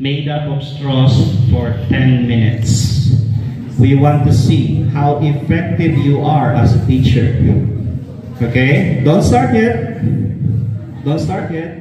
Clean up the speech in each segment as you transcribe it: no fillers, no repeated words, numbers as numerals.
made up of straws for 10 minutes. We want to see how effective you are as a teacher. Okay? Don't start yet. Don't start yet.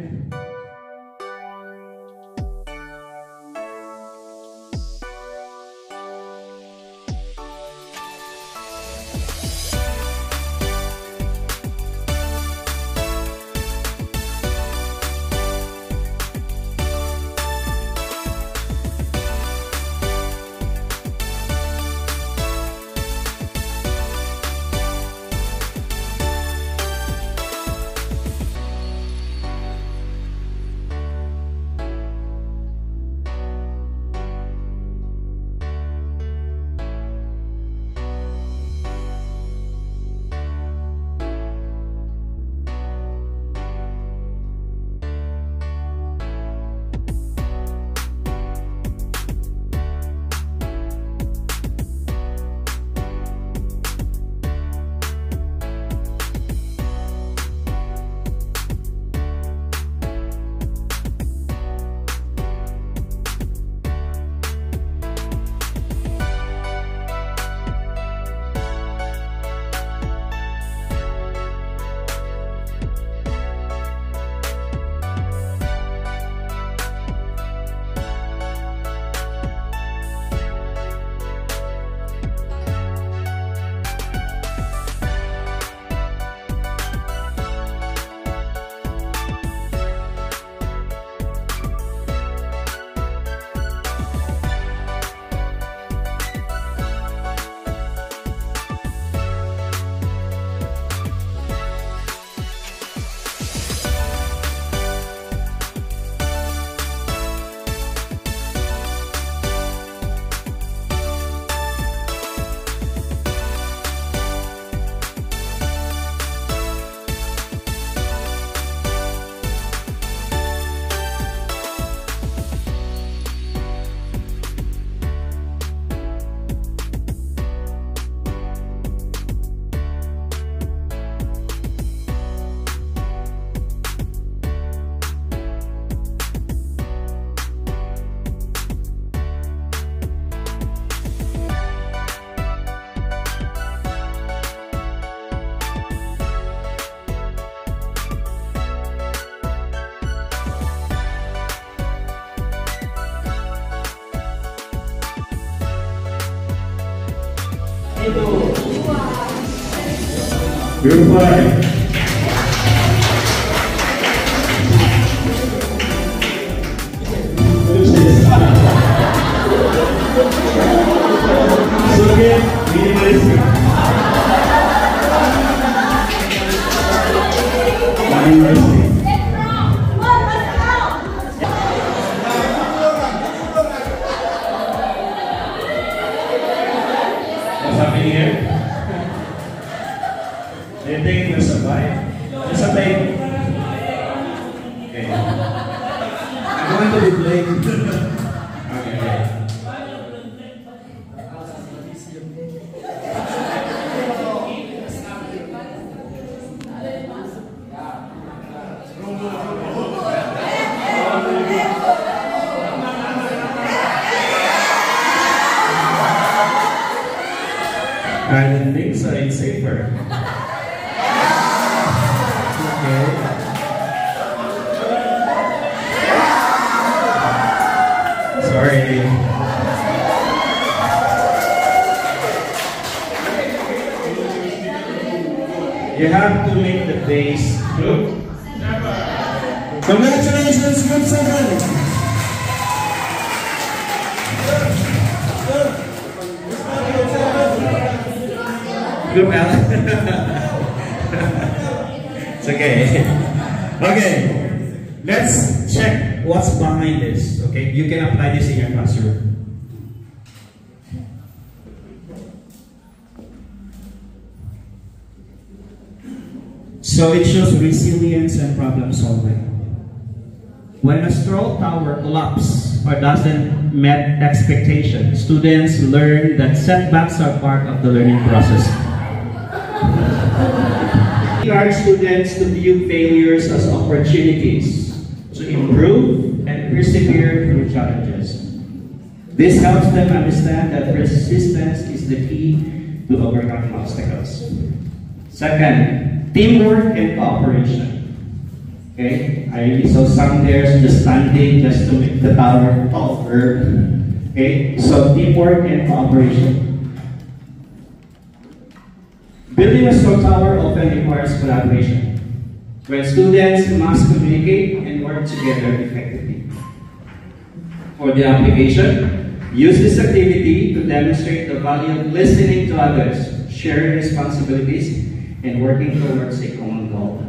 Group 5. Soviet University. University. What's happening here? Do you think we'll survive? Just a thing. Okay. I'm going to be blamed. Okay. I think so, it's safer. Okay. Sorry. You have to make the base look. Congratulations, Group 7! Group L. It's okay. Okay. Let's check what's behind this. Okay, you can apply this in your classroom. So it shows resilience and problem solving. When a straw tower collapses or doesn't meet expectations, students learn that setbacks are part of the learning process. We encourage students to view failures as opportunities to improve and persevere through challenges. This helps them understand that persistence is the key to overcoming obstacles. Second, teamwork and cooperation. Okay, I really saw some there just standing just to make the tower taller. Okay, so teamwork and cooperation. Building a strong tower often requires collaboration, where students must communicate and work together effectively. For the application, use this activity to demonstrate the value of listening to others, sharing responsibilities, and working towards a common goal.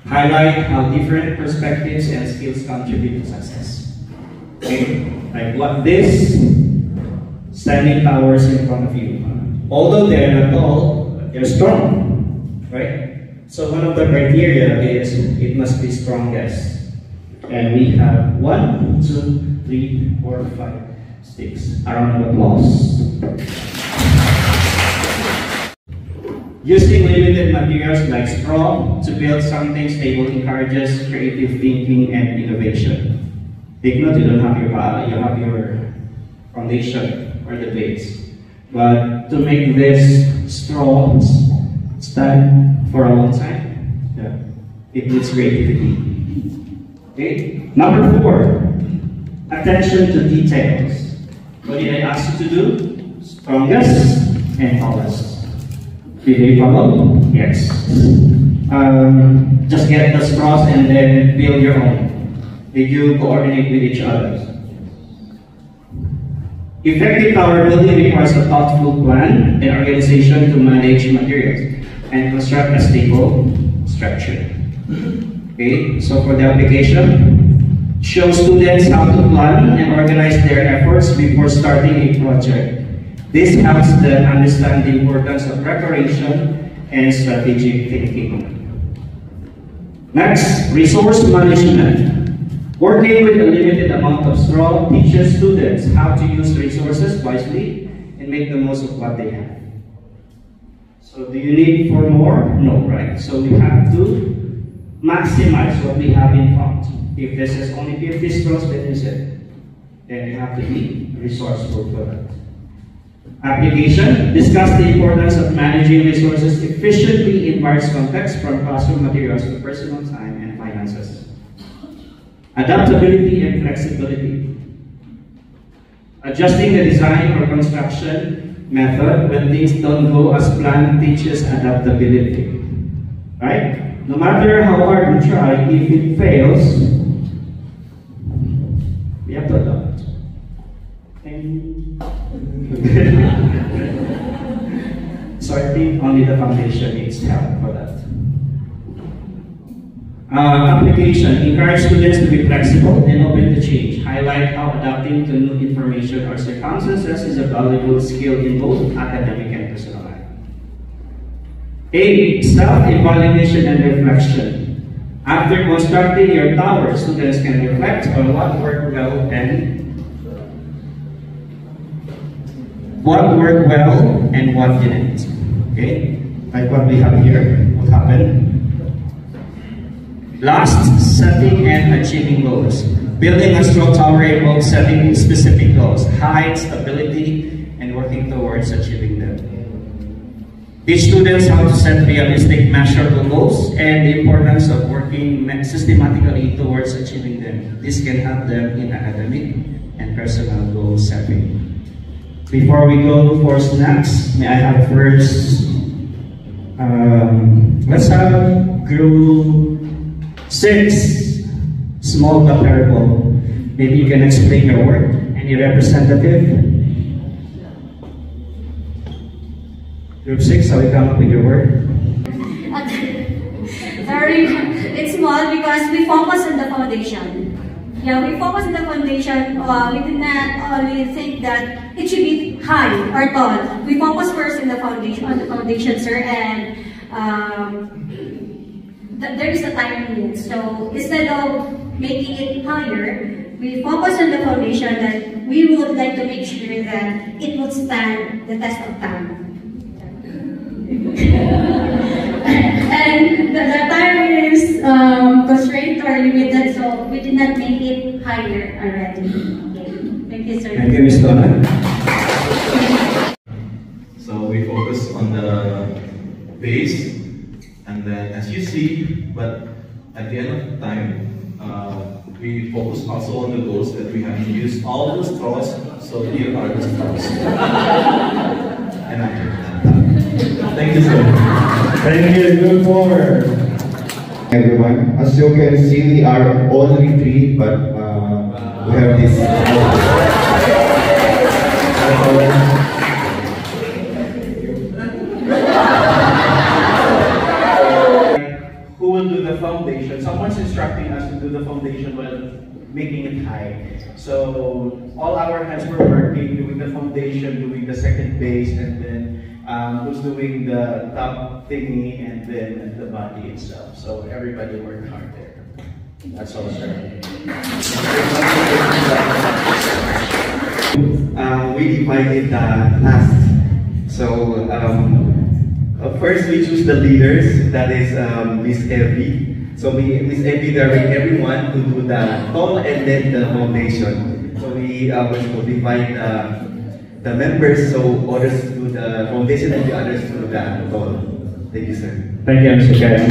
Highlight how different perspectives and skills contribute to success. Okay, like what this standing towers in front of you. Although they're not tall, they're strong, right? So one of the criteria is it must be strongest. And we have 1, 2, 3, 4, 5, 6. A round of applause. Using limited materials like straw to build something stable encourages creative thinking and innovation. Take note, you don't have you have your foundation or the base. But to make this straw stand for a long time, yeah, it needs creativity. Okay. Number 4, attention to details. What did I ask you to do? Strongest and tallest. Did they follow? Yes. Just get the straws and then build your own. Did you coordinate with each other? Effective tower building requires a thoughtful plan and organization to manage materials and construct a stable structure. Okay, so for the application, show students how to plan and organize their efforts before starting a project. This helps them understand the importance of preparation and strategic thinking. Next, resource management. Working with a limited amount of straw teaches students how to use resources wisely and make the most of what they have. So do you need for more? No, right? So we have to maximize what we have in front. If this is only 50 straws, then use it. Then you have to be resourceful for that. Application. Discuss the importance of managing resources efficiently in various contexts, from classroom materials to personal time and finances. Adaptability and flexibility. Adjusting the design or construction method when things don't go as planned teaches adaptability. Right? No matter how hard we try, if it fails, we have to adapt. Thank you. So I think only the foundation needs help for that. Application. Encourage students to be flexible and open to change. Highlight how adapting to new information or circumstances is a valuable skill in both academic and personal life. 8. Self-evaluation and reflection. After constructing your tower, students can reflect on what worked well and what didn't. Okay? Like what we have here, what happened. Last, setting and achieving goals. Building a strong tower involves setting specific goals, height, stability, and working towards achieving them. Teach students how to set realistic, measurable goals and the importance of working systematically towards achieving them. This can help them in academic and personal goal setting. Before we go for snacks, may I have first, let's have group 6, small but terrible. Maybe you can explain your work. Any representative? Group 6, how you come up with your work? Sorry, it's small because we focus on the foundation. Yeah, we focus on the foundation. We did not only think that it should be high or tall. We focus first on the foundation, sir, and there is a time limit. So instead of making it higher, we focus on the foundation that we would like to make sure that it will stand the test of time. And the time is constrained or limited, so we did not make it higher already. Okay. Thank Yes, sir. Thank you, Ms. Donna. So we focus on the base, and then as you see, but at the end of the time, we focus also on the goals that we have to use all the straws, so here are the straws. And I thank you, sir. Thank you. Good forward. Everyone, as you can see, we are on retreat, but we have this. Who will do the foundation? Someone's instructing us to do the foundation while making it high. So all our hands were working, doing the foundation, doing the second base, and then who's doing the top thingy, and then the body itself. So everybody worked hard there. That's all, sir. We divided the task. So first we choose the leaders. That is Miss Evie. So Miss Evie direct everyone to do the tall and then the foundation. So we will divide the members, so others do the foundation and the others do the tall. Thank you, sir. Thank you, Mr. Karen.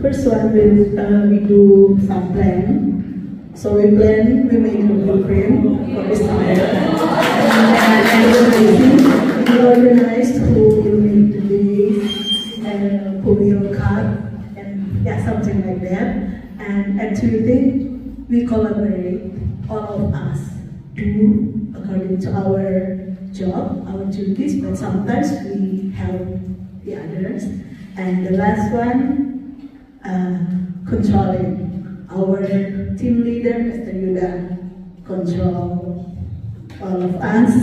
First one, we do some plan. So we plan, we make a blueprint for this time. And we organize who will make the days, and who will cut, and yeah, something like that. And activity, we collaborate, all of us do according to our job, our duties, but sometimes we help the others. And the last one, controlling. Our team leader, Mr. Yuda, control all of us,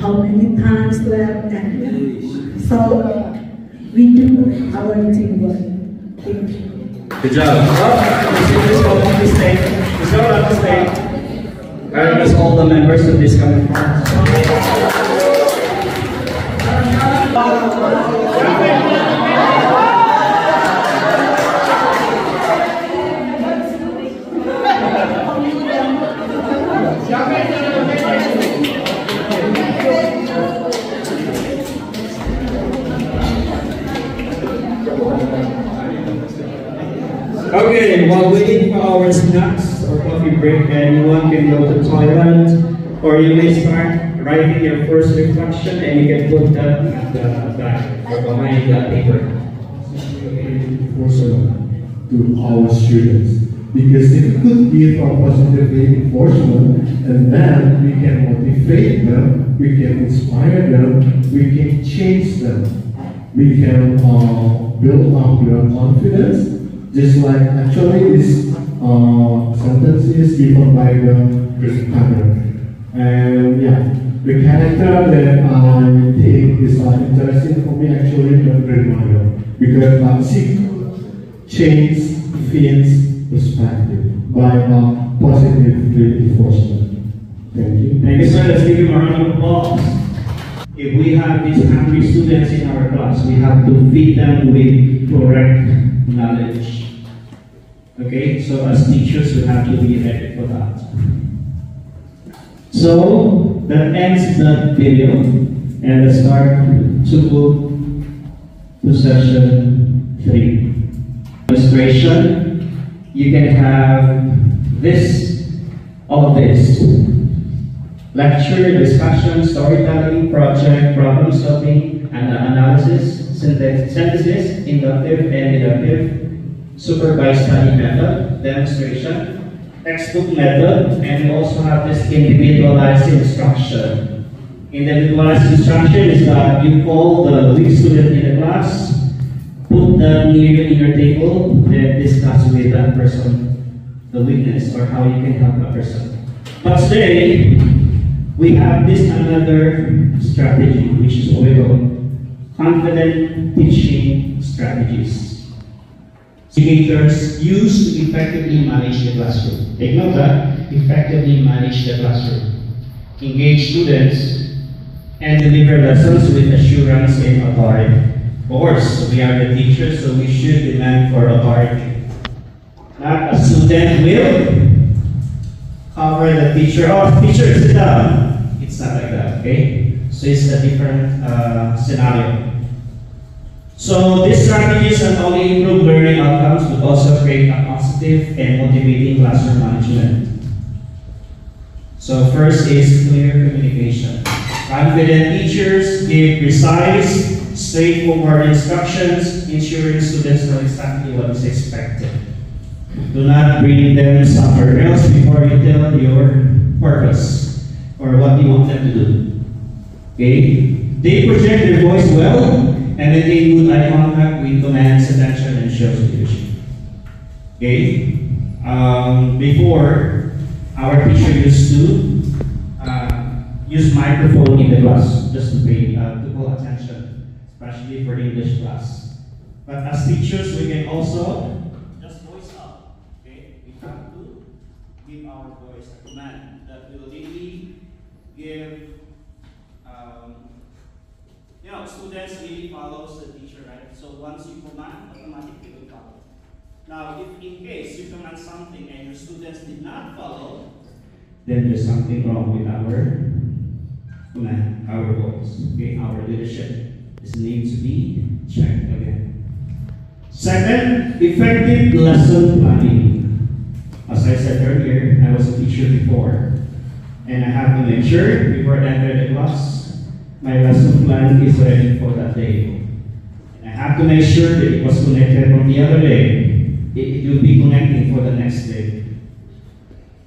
how many times left, and so we do our teamwork. Thank you. Good job. Please go on the stage. Please go on the stage. I miss all the members of this conference. Okay, while waiting for our snacks or coffee break, anyone can go to the toilet, or you may start writing your first reflection, and you can put that at the back or behind that paper. Enforcement to our students, because it could give a positive reinforcement, and then we can motivate them, we can inspire them, we can change them, we can build up their confidence. Just like actually this sentence is given by the presenter. And yeah, the character that I think is interesting for me actually the grandmother, because she changes Finn's perspective by positive reinforcement. Thank you. Thank you, sir. Let's give him a round of applause. If we have these hungry students in our class, we have to feed them with correct knowledge. Okay, so as teachers, we have to be ready for that. So that ends the video, and let's start to move to session 3. Illustration. You can have this, all this. Lecture, discussion, storytelling, project, problem solving, and analysis, synthesis, inductive and deductive, supervised study method, demonstration, textbook method, and we also have this individualized instruction. Individualized instruction is that you call the weak student in the class, put them near you in your table, then discuss with that person the weakness or how you can help that person. But today, we have this another strategy, which is what we call confident teaching strategies. Educators use to effectively manage the classroom. Take note that effectively manage the classroom, engage students, and deliver lessons with assurance and authority. Of course, we are the teachers, so we should demand for authority. Not a student will cover the teacher. Oh, teacher, sit down. It's not like that, okay? So it's a different scenario. So these strategies not only improve learning outcomes, but also create a positive and motivating classroom management. So first is clear communication. Confident teachers give precise, straightforward instructions, ensuring students know exactly what is expected. Do not bring them somewhere else before you tell your purpose or what you want them to do. Okay? They project their voice well and maintain good eye contact with commands, attention, and shows leadership. Okay? Before, our teacher used to use microphone in the class just to pay to call attention, especially for the English class. But as teachers, we can also just voice up. Okay, we have to give our voice a command that will really give. Students really follows the teacher, right? So once you command, automatically will follow. Now, if in case you command something and your students did not follow, then there's something wrong with our command, our voice, okay, our leadership. This needs to be checked again. Second, effective lesson planning. As I said earlier, I was a teacher before, and I have to make sure before I enter the class, my lesson plan is ready for that day. And I have to make sure that it was connected from the other day. It will be connecting for the next day.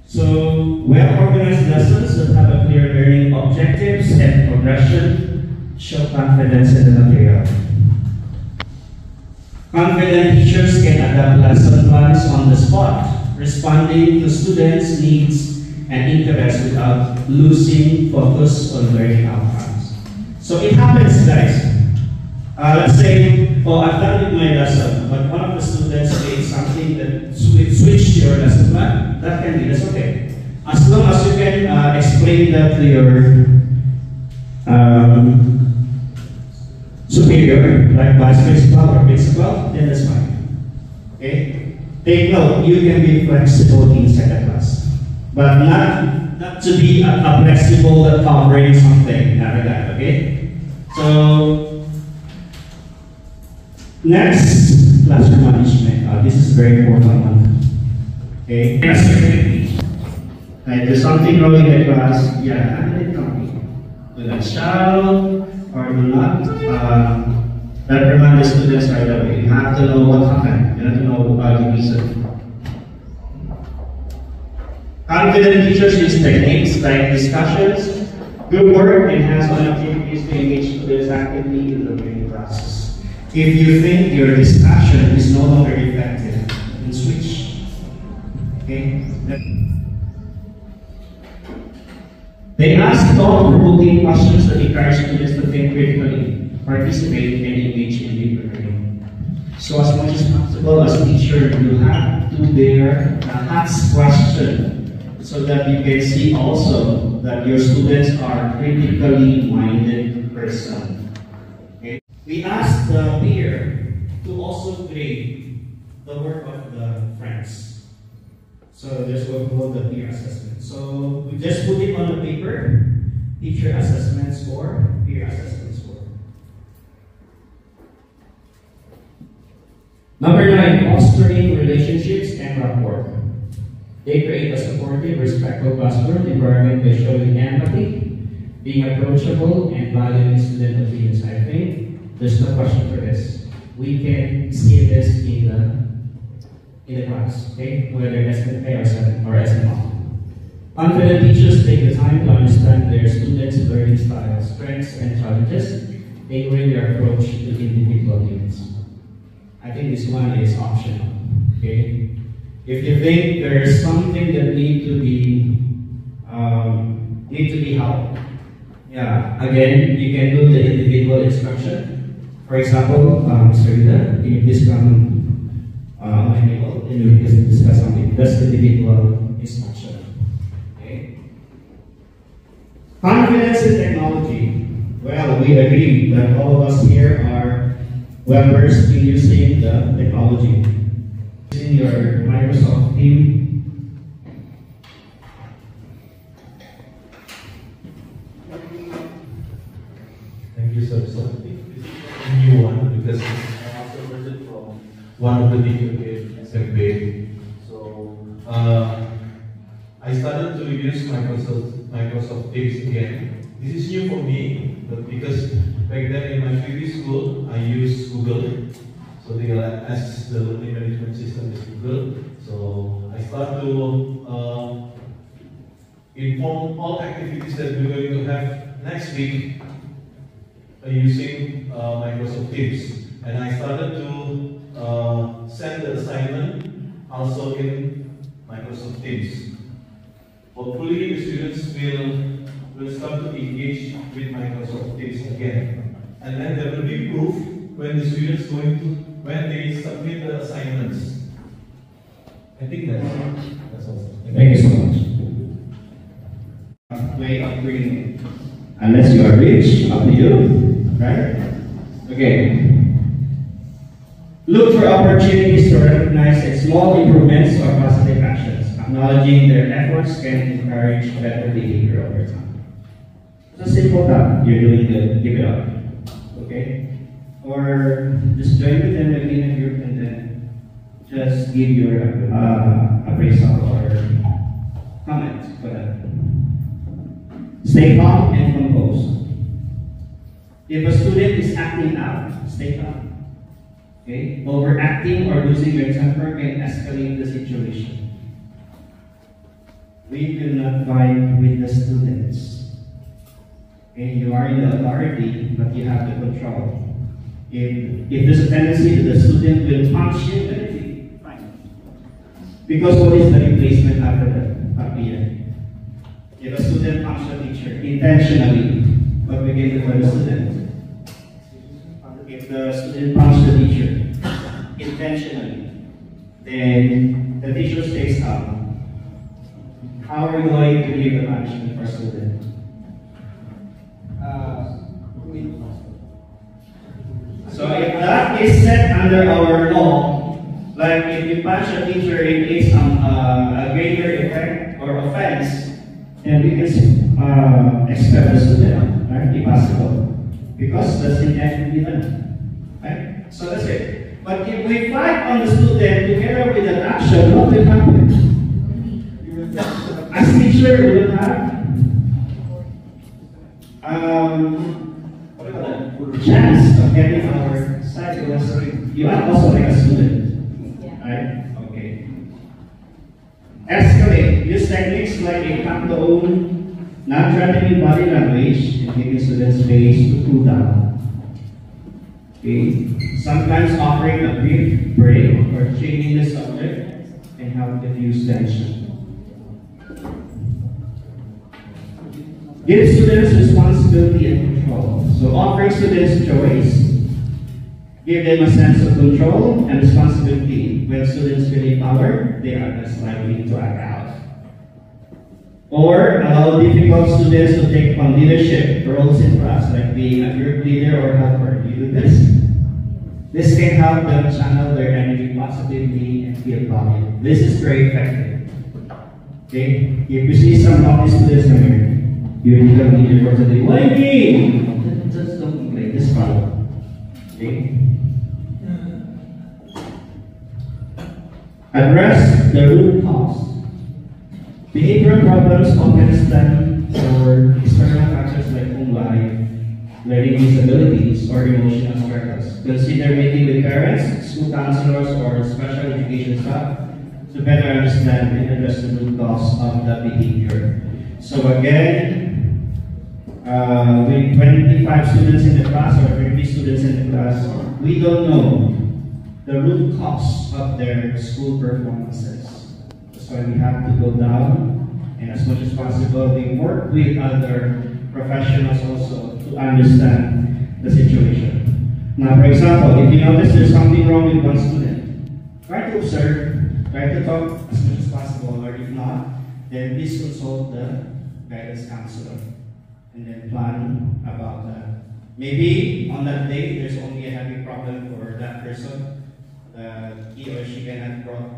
So, well-organized lessons that have a clear learning objectives and progression show confidence in the material. Confident teachers can adapt lesson plans on the spot, responding to students' needs and interests without losing focus on learning outcomes. So it happens, guys. Let's say, oh, I've done with my lesson, but one of the students did something that switched your lesson plan. That can be, that's okay. As long as you can explain that to your superior, like vice principal or principal, then that's fine. Okay? Take note, you can be flexible inside the class, but not to be a flexible that covering something, not like that, okay? So, next, classroom management. This is very important one. Okay? Like, there's something wrong in the class, yeah, handle it calmly. Do not shout, or do not reprimand the students right away. You have to know what happened. You have to know the reason. Confident teachers use techniques like discussions, group work, and hands-on activities to engage students actively in the learning process. If you think your discussion is no longer effective, then switch. Okay? They ask thought-provoking questions that encourage students to think critically, participate, and engage in deep learning. So as much as possible, as a teacher, you have to bear the ask question, so that you can see also that your students are critically minded person. Okay? We ask the peer to also grade the work of the friends. So there's what we call the peer assessment. So we just put it on the paper, teacher assessment score, peer assessment score. Number 9, fostering relationships and rapport. They create a supportive, respectful classroom environment by showing empathy, being approachable, and valuing student opinions. I think there's no question for this. We can see this in the class, okay? Whether SMK or SML. Confident teachers take the time to understand their students' learning style, strengths, and challenges, tailoring their approach to individual needs. I think this one is optional, okay? If you think there is something that need to be helped, yeah, again, you can do the individual instruction. For example, Mr. Rita, can you please come on my table and we can discuss something. That's individual instruction. Okay. Confidence in technology. Well, we agree that all of us here are well versed in using the technology. using your Microsoft Teams. Thank you, sir. So I think this is a new one because I also heard it from one of the video game campaign. So I started to use Microsoft Teams again. This is new for me, but because back then in my previous school I used Google. So the LMS, the learning management system is Google. So I start to inform all activities that we're going to have next week using Microsoft Teams. And I started to send the assignment also in Microsoft Teams. Hopefully the students will start to engage with Microsoft Teams again. And then there will be proof when the students when they submit the assignments. I think that's all. Thank you so much. Way of bringing, unless you are rich, up to you, right? Okay. Look for opportunities to recognize small improvements or positive actions. Acknowledging their efforts can encourage better behavior over time. It's a simple thought. You're doing good. Give it up. Okay? Or just join with them in a group and then just give your appraisal or comment for that. Stay calm and composed. If a student is acting out, stay calm. Okay? Overacting or losing your temper can escalate the situation. We will not fight with the students. Okay? You are in the authority, but you have the control. If there's a tendency that the student will punch you, anything, fine. Because what is the replacement after that? At the end? If a student punches a teacher intentionally, what we can do for the student? If the student punches the teacher intentionally, then the teacher stays calm. How are we going to give the punishment for student? So if that is set under our law, like if you punch a teacher, it is a greater effect or offense, then we can expel the student, right? If possible, because that's intended to be done, right? So that's it. But if we fight on the student together with an action, what will happen? As teacher, we will have chance of getting our side because you are also like a student, right? Okay. Escalate. Use techniques like a calm-tone, non-threatening body language, and giving students space to cool down. Okay. Sometimes offering a brief break or changing the subject can help diffuse tension. Give students responsibility and control. So offering students choice, give them a sense of control and responsibility. When students feel empowered, they are less likely to act out. Or allow difficult students to take on leadership roles in class, like being a group leader or helper. You do this? This can help them channel their energy positively and feel valued. This is very effective. Okay? If you see some naughty students come here, you become leader for today. What do you mean? Just don't complain. Just follow. Okay? Address the root cause. Behavioral problems often stem from external factors like home life, learning disabilities, or emotional struggles. Consider meeting with parents, school counselors, or special education staff to better understand and address the root cause of the behavior. So again, with 25 students in the class or 50 students in the class, we don't know the root cause of their school performances. That's why we have to go down, and as much as possible, we work with other professionals also to understand the situation. Now, for example, if you notice there's something wrong with one student, try to observe, try to talk as much as possible, or if not, then please consult the guidance counselor and then plan about that. Maybe on that day there's only a heavy problem for that person, that he or she cannot brought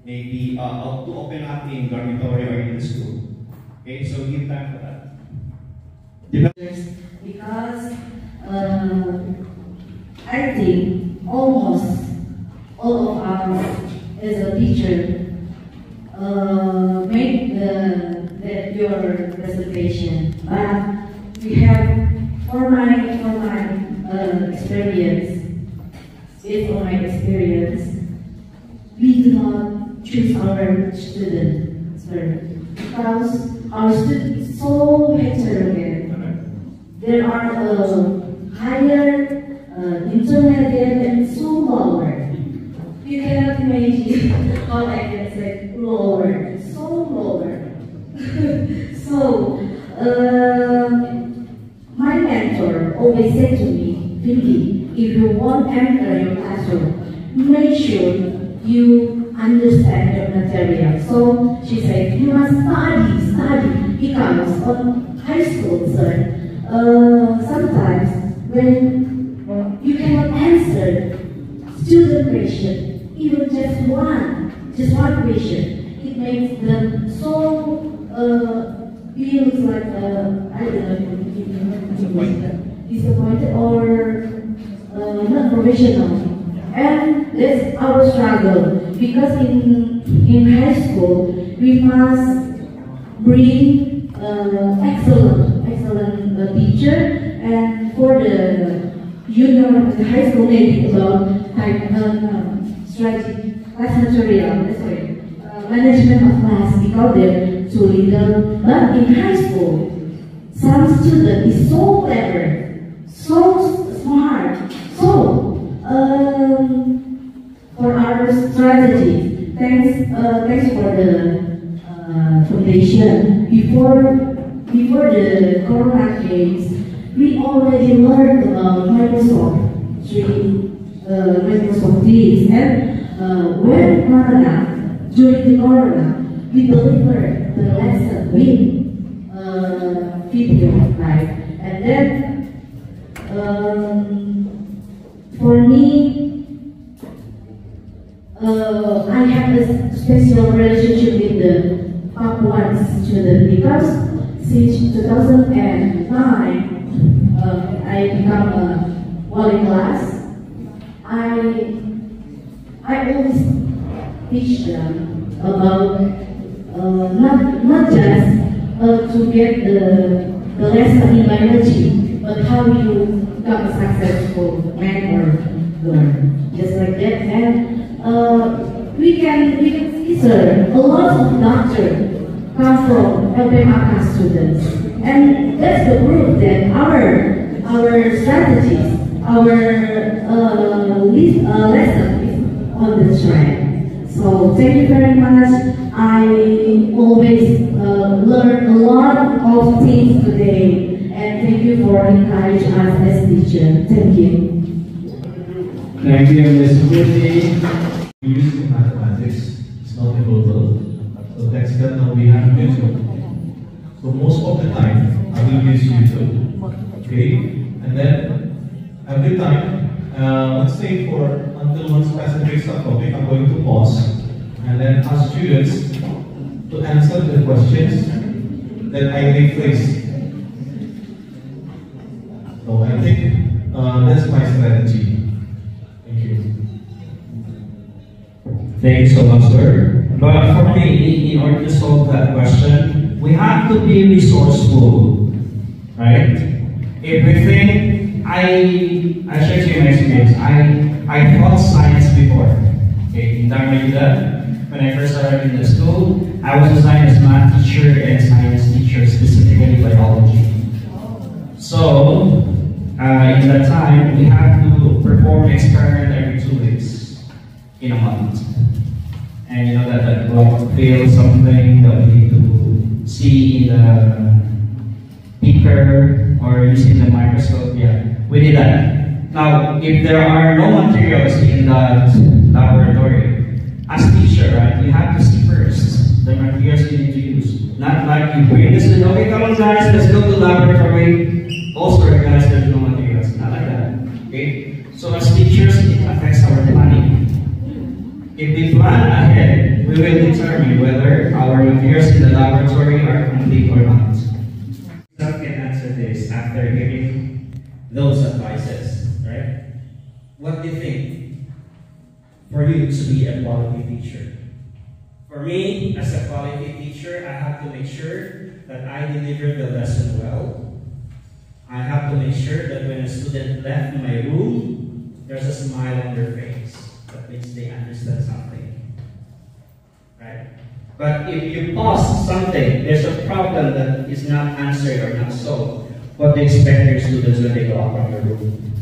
maybe to open up in dormitory or in the school. Okay, so give time for that. Because I think almost all of us as a teacher make your presentation, but we have for my experience, we do not choose our student because our student is so heterogeneous. There are higher, intermediate, and so lower. You cannot imagine how I can say lower, so lower. So, my mentor always said to me, Vicky, if you want to enter your classroom, make sure you understand the material. So she said, you must study, because on high school, sir, sometimes when you cannot answer student question, even just one question, it makes them so feels like I don't know, disappointed or not professional. And that's our struggle, because in high school we must bring excellent teacher, and for the junior high school maybe about strategy, class material, management of class, because they're too little. But in high school, some student is so clever, so smart, so for our strategy, thanks for the foundation. Before the Corona came, we already learned about Microsoft Teams, and during the Corona, we delivered the lesson with video, right? And then for me, I have a special relationship with the top 1 student, because since 2009, I become a volley class. I always teach them about not just to get the lesson in biology, but how you become a successful man or woman, just like that. And we can see, sir, a lot of doctors come from LPMACA students, and that's the proof that our strategies, our lesson is on the track. So thank you very much. I always learn a lot of things today, and thank you for encouraging us as teacher. Thank you. Thank you, Ms. Whitney. We use in mathematics, it's not total. So that's that now we have YouTube. So most of the time, I will use YouTube. Okay? And then every time, let's say until one specific subtopic, I'm going to pause and then ask students to answer the questions that I rephrase. So I think that's my strategy. Thank you. Thank you so much, sir. But for me, in order to solve that question, we have to be resourceful, right? If we think, I shared you my experience. I taught science before. Okay, in Dharmayuda, when I first started in the school, I was assigned as math teacher and science teacher, specifically biology. So, in that time, we have to perform an experiment every 2 weeks in a month. And you know that we'll feel something that we need to see in the beaker or using the microscope. Yeah, we did that. Now, if there are no materials in the laboratory, as teacher, right, you have to see first the materials you need to use. Not like you bring this in, okay, come on guys, let's go to the laboratory. Also recognize there's no materials. Not like that. Okay? So as teachers, it affects our planning. answer this after hearing those advices, right? What do you think for you to be a quality teacher? For me, as a quality teacher, I have to make sure that I deliver the lesson well. I have to make sure that when a student left my room, there's a smile on their face. That means they understand something, right? But if you pause something, there's a problem that is not answered or not solved. What do you expect your students when they go out from your room?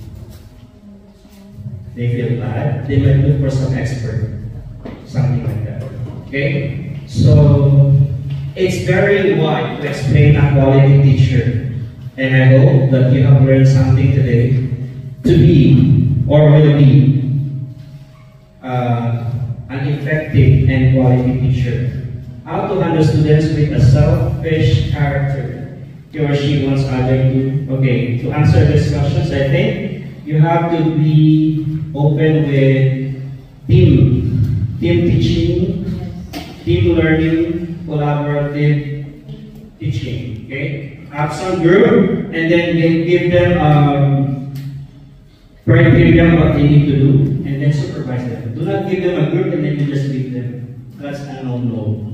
They feel bad. They might look for some expert, something like that. Okay? So, it's very wide to explain a quality teacher. And I hope that you have learned something today to be or will be an effective and quality teacher. How to handle students with a selfish character. He or she wants other to, okay, to answer these questions, I think you have to be open with team teaching, team learning, collaborative teaching, okay? Have some group and then give them criteria what they need to do and then supervise them. Do not give them a group and then you just leave them. That's a no-no.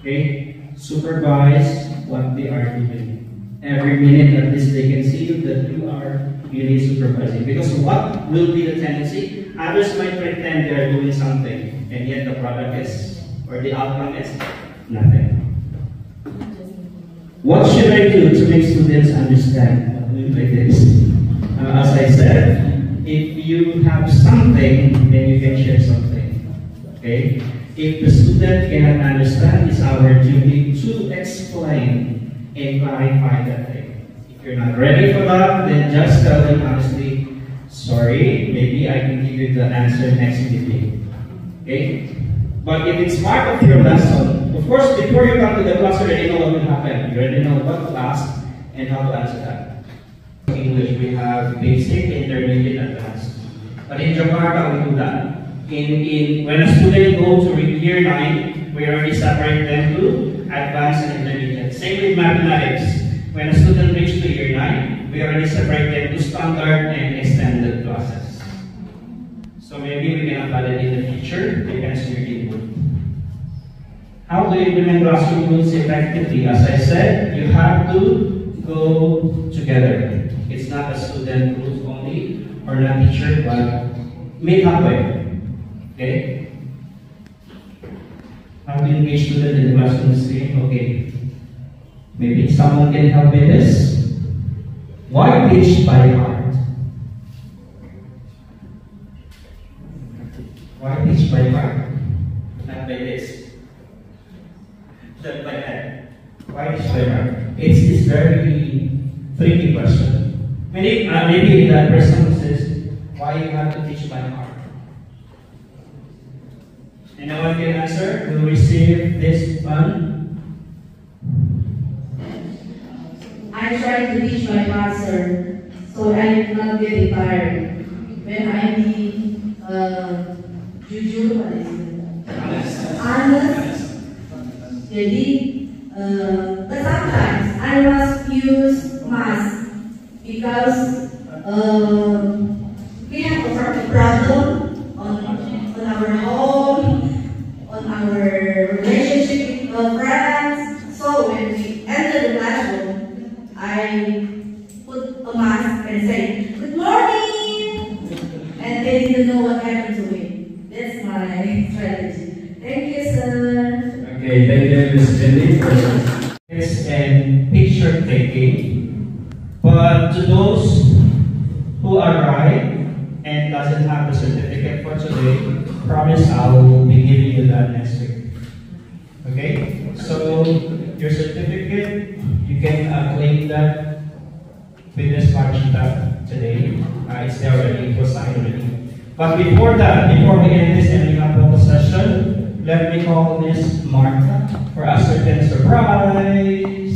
Okay? Supervise what they are doing. Every minute at least they can see you that you are really supervising. Because what will be the tendency? Others might pretend they are doing something and yet the product is, or the outcome is nothing. What should I do to make students understand what we like this? As I said, if you have something, then you can share something. Okay? If the student cannot understand, it's our duty to explain and clarify that thing. If you're not ready for that, then just tell them honestly, sorry, maybe I can give you the answer next meeting. Okay? But if it's part of your lesson, of course, before you come to the class, you already know what will happen. You already know what to ask and how to answer that. In English, we have basic, intermediate, advanced. But in Jakarta, we do that. When a student goes to year 9, we already separate them to advanced and intermediate. Same with mathematics. When a student reaches to year 9, we already separate them to standard and extended classes. So maybe we can apply that in the future, depends on your input. How to implement classroom rules effectively? As I said, you have to go together. It's not a student rules only, or not teacher, but meet halfway. Okay? How to engage students in the classroom stream? Okay. Maybe someone can help with this. Why teach by heart? Why teach by heart? Not by this. Not by that. Why teach by heart? It's very tricky question. Maybe that person says, why you have to teach by heart? And no one can answer. Will receive this one. I try to teach my master, so I will not get tired. When I need jujur, what is it? Honest. Jadi, but sometimes I must use mask because we have a problem on our home, on our relationship with friends. So when we enter the classroom, I put a mask and say, "Good morning," and they didn't know what happened to me. That's my strategy. Thank you, sir. Okay, thank you, Ms. Cindy, for this and picture taking. But to those who arrive and doesn't have the certificate for today, promise I will be giving you that next week. Okay? So your certificate, you can claim that with this Marchita today. It's there already, it was signed already. But before that, before we end this Enrica session, let me call Miss Martha for a certain surprise.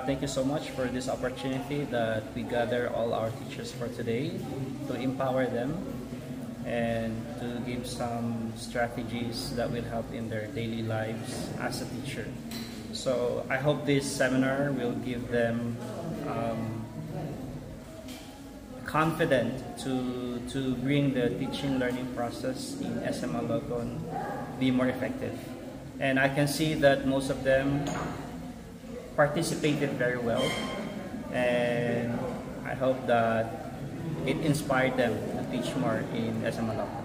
thank you so much for this opportunity that we gather all our teachers for today to empower them and to give some strategies that will help in their daily lives as a teacher. So I hope this seminar will give them confident to bring the teaching learning process in SM Alogon be more effective. And I can see that most of them participated very well, and I hope that it inspired them to teach more in SM Alogon.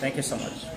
Thank you so much.